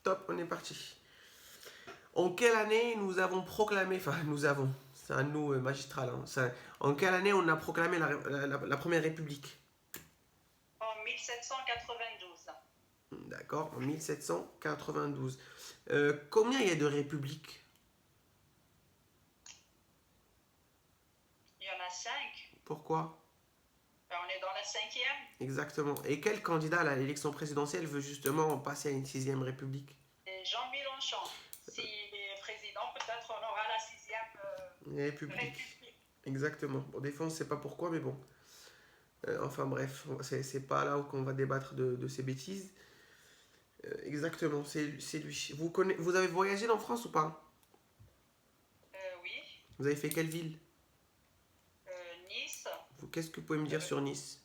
Top, on est parti. En quelle année nous avons proclamé, enfin nous avons, c'est un nous magistral, hein, en quelle année on a proclamé la première république? En 1792. D'accord, en 1792. Combien il y a de républiques? Il y en a 5. Pourquoi? On est dans la 5e. Exactement. Et quel candidat à l'élection présidentielle veut justement passer à une sixième république? Et Jean Mélenchon. S'il est président, peut-être on aura la 6e République. République. Exactement. Bon, des fois, on ne sait pas pourquoi, mais bon. Enfin bref, c'est pas là où qu'on va débattre de ces bêtises. Exactement, c'est lui. Vous avez voyagé en France ou pas? Oui. Vous avez fait quelle ville? Nice. Qu'est-ce que vous pouvez me dire sur Nice?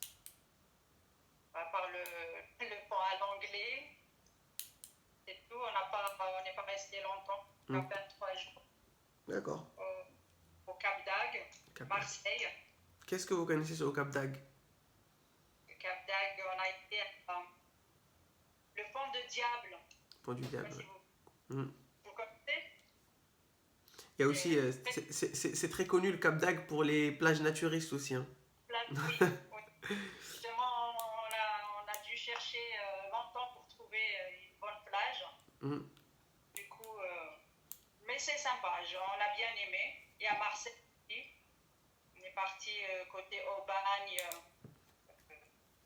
À part le pont à l'anglais, c'est tout. On n'est pas resté longtemps. À peine 3 jours. D'accord. Au Cap d'Agde, Marseille. Qu'est-ce que vous connaissez sur le Cap d'Agde? Le Cap d'Agde, on a été le pont de Diable. Pont du Diable. Si Ouais. vous connaissez? Il y a aussi, c'est très connu le Cap d'Agde pour les plages naturistes aussi. Hein. Oui, oui. Justement, on a dû chercher longtemps pour trouver une bonne plage. Du coup, mais c'est sympa, on a bien aimé. Et à Marseille, on est parti côté Aubagne,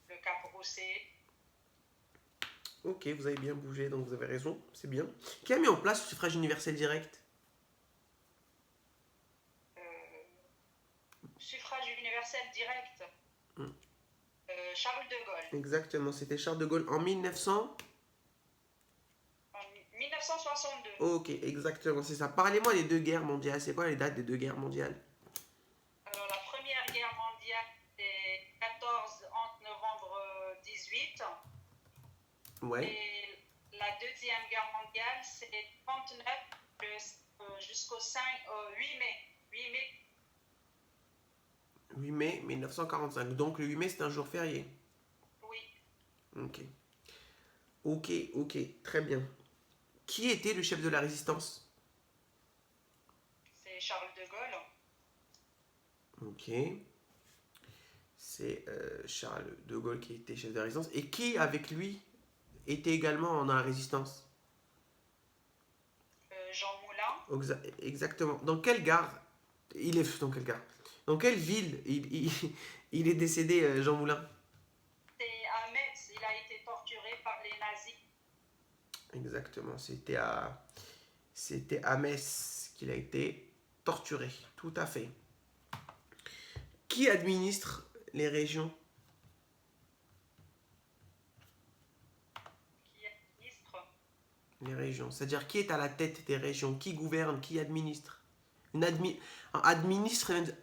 le Cap Roussé. Ok, vous avez bien bougé, donc vous avez raison, c'est bien. Qui a mis en place le suffrage universel direct? Suffrage universel direct. Charles de Gaulle. Exactement, c'était Charles de Gaulle en 1900. En 1962. Ok, exactement, c'est ça. Parlez-moi des deux guerres mondiales. C'est quoi les dates des deux guerres mondiales? Alors, la Première Guerre mondiale, c'est 14 novembre 18. Ouais. Et la Deuxième Guerre mondiale, c'est 39 jusqu'au 8 mai. 8 mai. 8 mai 1945. Donc le 8 mai, c'est un jour férié. Oui. Ok. Ok, ok, très bien. Qui était le chef de la résistance? C'est Charles de Gaulle. Ok. C'est Charles de Gaulle qui était chef de la résistance. Et qui, avec lui, était également dans la résistance? Jean Moulin. Exactement. Dans quelle gare il est dans quelle gare? Dans quelle ville il est décédé, Jean Moulin? C'est à Metz. Il a été torturé par les nazis. Exactement. C'était à Metz qu'il a été torturé. Tout à fait. Qui administre les régions? Qui administre? Les régions. C'est-à-dire qui est à la tête des régions? Qui gouverne? Qui administre?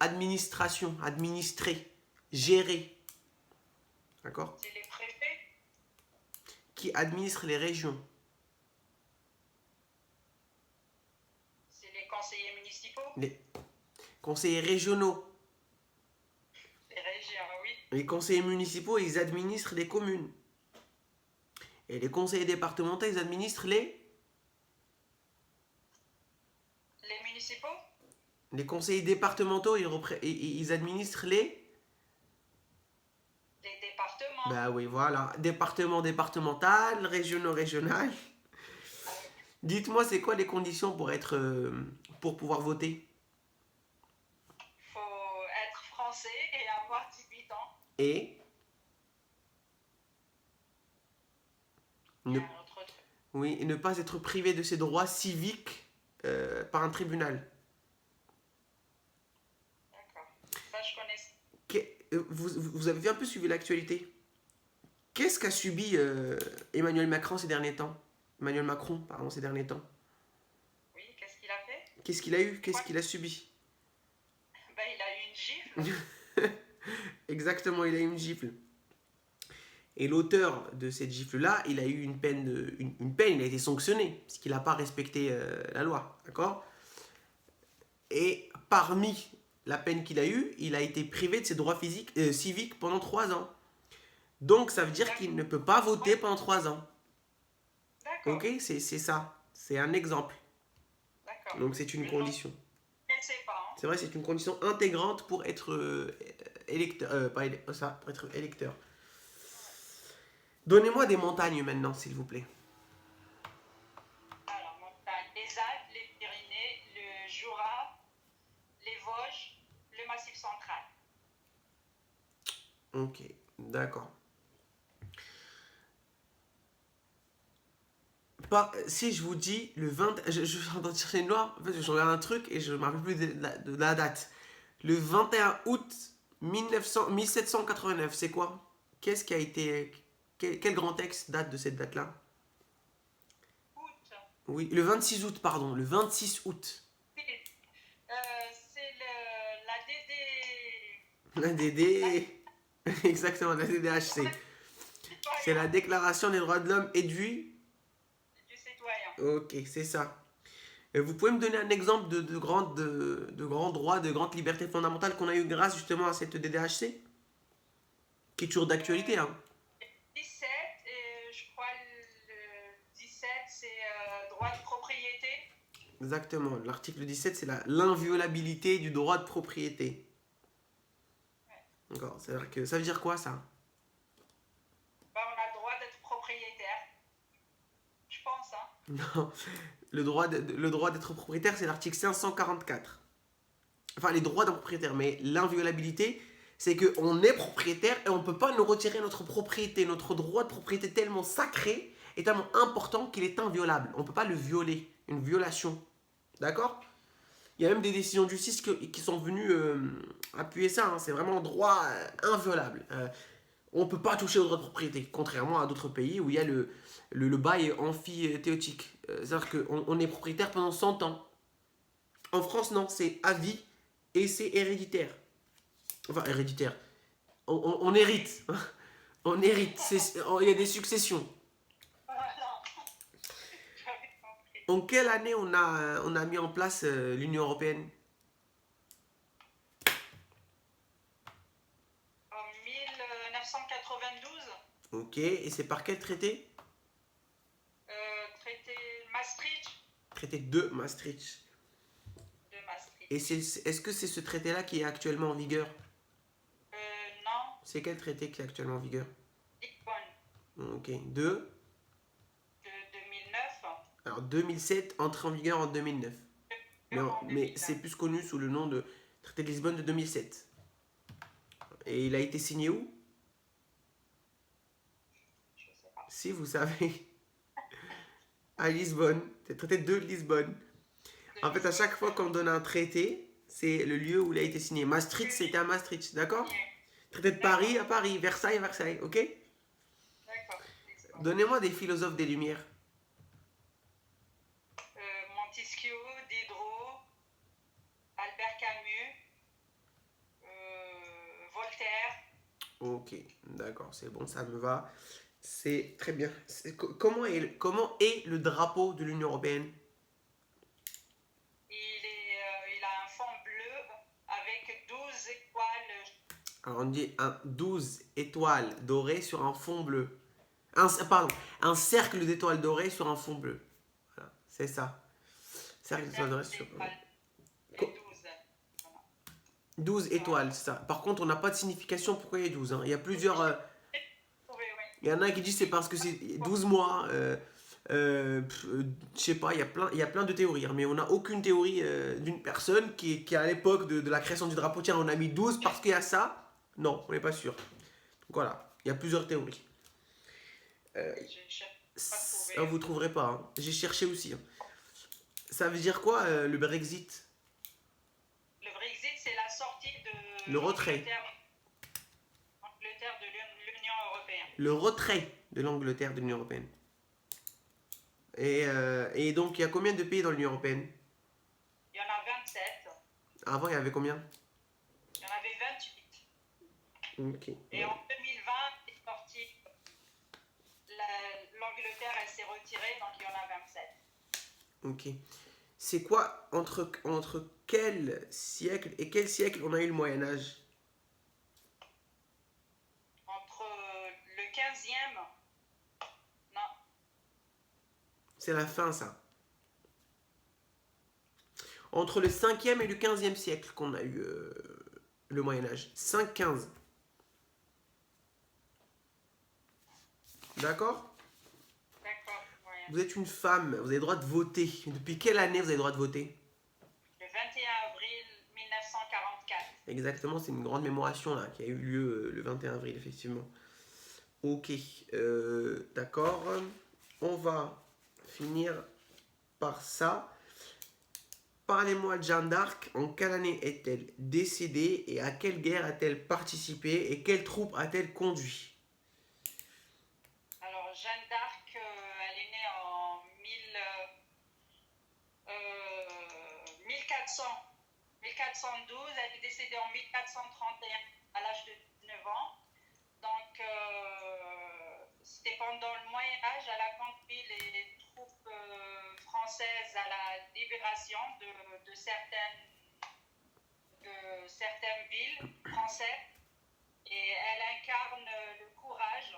Administration. Administrer. Gérer. D'accord? C'est les préfets. Qui administre les régions? C'est les conseillers municipaux. Les conseillers régionaux. Les régions, oui. Les conseillers municipaux, ils administrent les communes. Et les conseillers départementaux, ils administrent les municipaux. Les conseillers départementaux, ils administrent les départements. Bah oui, voilà. Département départemental, régionaux régional. Dites-moi, c'est quoi les conditions pour pouvoir voter? Il faut être français et avoir 18 ans. Et oui, et ne pas être privé de ses droits civiques par un tribunal. D'accord. Ça, je connais. Vous avez un peu suivi l'actualité? Qu'est-ce qu'a subi Emmanuel Macron ces derniers temps? Emmanuel Macron, pardon, ces derniers temps. Oui, qu'est-ce qu'il a fait? Qu'est-ce qu'il a eu? Qu'est-ce qu'il a subi? Ben, il a eu une gifle. Exactement, il a eu une gifle. Et l'auteur de cette gifle-là, il a eu une peine, il a été sanctionné, parce qu'il n'a pas respecté la loi, d'accord? Et parmi la peine qu'il a eue, il a été privé de ses droits civiques pendant 3 ans. Donc ça veut dire qu'il ne peut pas voter pendant 3 ans. D'accord. Ok, c'est ça. C'est un exemple. D'accord. Donc c'est une condition. Je ne sais pas. Hein. C'est vrai, c'est une condition intégrante pour être électeur. Pas ça, pour être électeur. Donnez-moi des montagnes maintenant, s'il vous plaît. Alors, montagne, les Alpes, les Pyrénées, le Jura, les Vosges, le Massif central. Ok, d'accord. Si je vous dis le 20... Je suis en train de chercher une loi. En fait, je regarde un truc et je ne me rappelle plus de la date. Le 21 août 1789, c'est quoi? Qu'est-ce qui a été... Quel grand texte date de cette date-là? Août. Oui, le 26 août, pardon. Le 26 août. C'est la DD. La DD... Exactement, la DDHC. C'est la Déclaration des droits de l'homme et du citoyen. Ok, c'est ça. Vous pouvez me donner un exemple de grands droits, de grandes libertés fondamentales qu'on a eu grâce justement à cette DDHC? Qui est toujours d'actualité, hein. 17, je crois le 17, c'est droit de propriété. Exactement. L'article 17, c'est l'inviolabilité du droit de propriété. Ouais. D'accord. Ça veut dire quoi, ça? Bah, on a le droit d'être propriétaire. Je pense, hein. Non. Le droit d'être propriétaire, c'est l'article 544. Enfin, les droits d'un propriétaire. Mais l'inviolabilité, c'est qu'on est propriétaire et on ne peut pas nous retirer notre propriété. Notre droit de propriété est tellement sacré et tellement important qu'il est inviolable. On ne peut pas le violer. Une violation. D'accord? Il y a même des décisions de justice qui sont venues appuyer ça. Hein. C'est vraiment un droit inviolable. On ne peut pas toucher au droit de propriété, contrairement à d'autres pays où il y a le bail amphithéotique. C'est-à-dire qu'on est propriétaire pendant 100 ans. En France, non, c'est à vie et c'est héréditaire. Enfin, héréditaire. On hérite. On hérite. Il y a des successions. Voilà. J'avais compris. En quelle année on a mis en place l'Union européenne? En 1992, Ok, et c'est par quel traité? traité Maastricht Traité de Maastricht. de Maastricht. Et est-ce que c'est ce traité-là qui est actuellement en vigueur? Non, C'est quel traité qui est actuellement en vigueur? Lisbonne Ok, de 2009. alors 2007, entrée en vigueur en 2009. Mais c'est plus connu sous le nom de traité de Lisbonne de 2007. Et il a été signé où? Je sais pas. Si vous savez. À Lisbonne. C'est le traité de Lisbonne. En fait, à chaque fois qu'on donne un traité, c'est le lieu où il a été signé. Maastricht, c'était à Maastricht, d'accord? Traité de Paris à Paris, Versailles à Versailles, ok? D'accord. Donnez-moi des philosophes des Lumières. Montesquieu, Diderot, Albert Camus, Voltaire. Ok, d'accord, c'est bon, ça me va. C'est très bien. Comment est le drapeau de l'Union européenne? Il a un fond bleu avec 12 étoiles. Alors on dit 12 étoiles dorées sur un fond bleu. Un cercle d'étoiles dorées sur un fond bleu. Voilà, c'est ça. Cercle d'étoiles dorées sur... Et 12. Voilà. 12 étoiles, c'est ça. Par contre, on n'a pas de signification pourquoi il y a 12. Hein. Il y a plusieurs... il y en a qui disent c'est parce que c'est 12 mois. Je sais pas, il y a plein de théories. Hein, mais on n'a aucune théorie d'une personne qui à l'époque de la création du drapeau, tiens, on a mis 12 parce qu'il y a ça. Non, on n'est pas sûr. Donc voilà, il y a plusieurs théories. Ça, vous ne trouverez pas. Hein. J'ai cherché aussi. Hein. Ça veut dire quoi le Brexit? Le Brexit, c'est la sortie de le retrait. L'Angleterre de l'Union européenne. Le retrait de l'Angleterre de l'Union européenne. Et donc, il y a combien de pays dans l'Union européenne? Il y en a 27. Avant, il y avait combien? Il y en avait 28. Ok. Et en 2020, c'est sorti. L'Angleterre, elle s'est retirée, donc il y en a 27. Ok. C'est quoi, entre quel siècle et quel siècle on a eu le Moyen-Âge? Entre le 15e. Non. C'est la fin, ça. Entre le 5e et le 15e siècle qu'on a eu le Moyen-Âge. 5-15. D'accord? D'accord, ouais. Vous êtes une femme, vous avez le droit de voter. Depuis quelle année vous avez le droit de voter? Le 21 avril 1944. Exactement, c'est une grande mémoration là, qui a eu lieu le 21 avril, effectivement. Ok, d'accord. On va finir par ça. Parlez-moi de Jeanne d'Arc. En quelle année est-elle décédée et à quelle guerre a-t-elle participé et quelles troupes a-t-elle conduit? Alors, Jeanne d'Arc, elle est née en 1412, elle est décédée en 1431 à l'âge de 9 ans. Donc, c'était pendant le Moyen-Âge, elle a conduit les troupes françaises à la libération de certaines villes françaises. Et elle incarne le courage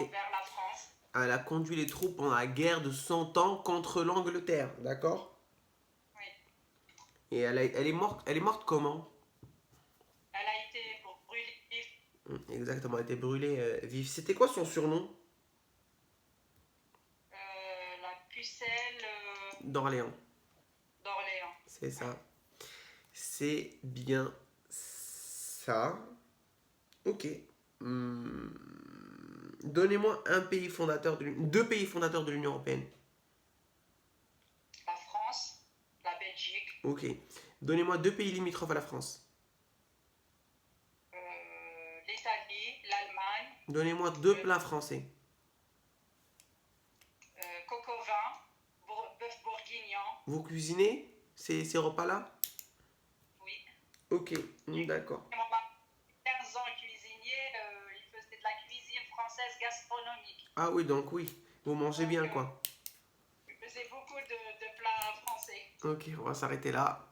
envers la France. Elle a conduit les troupes pendant la guerre de 100 ans contre l'Angleterre, d'accord? Oui. Et elle est morte comment? Elle a été brûlée vive. Exactement, elle a été brûlée vive. C'était quoi son surnom? La pucelle D'Orléans. d'Orléans. C'est ça. C'est bien ça. Ok. Donnez-moi deux pays fondateurs de l'Union Européenne. La France, la Belgique, Ok. Donnez-moi deux pays limitrophes à la France. l'Italie, l'Allemagne, Donnez-moi deux plats français. coq au vin, bœuf bourguignon. Vous cuisinez ces repas-là? Oui. Ok, d'accord. Mon papa, 15 ans cuisinier, il faisait de la cuisine française gastronomique. Ah oui, donc oui. Vous mangez Donc, bien, quoi. il faisait beaucoup de plats français. Ok, on va s'arrêter là.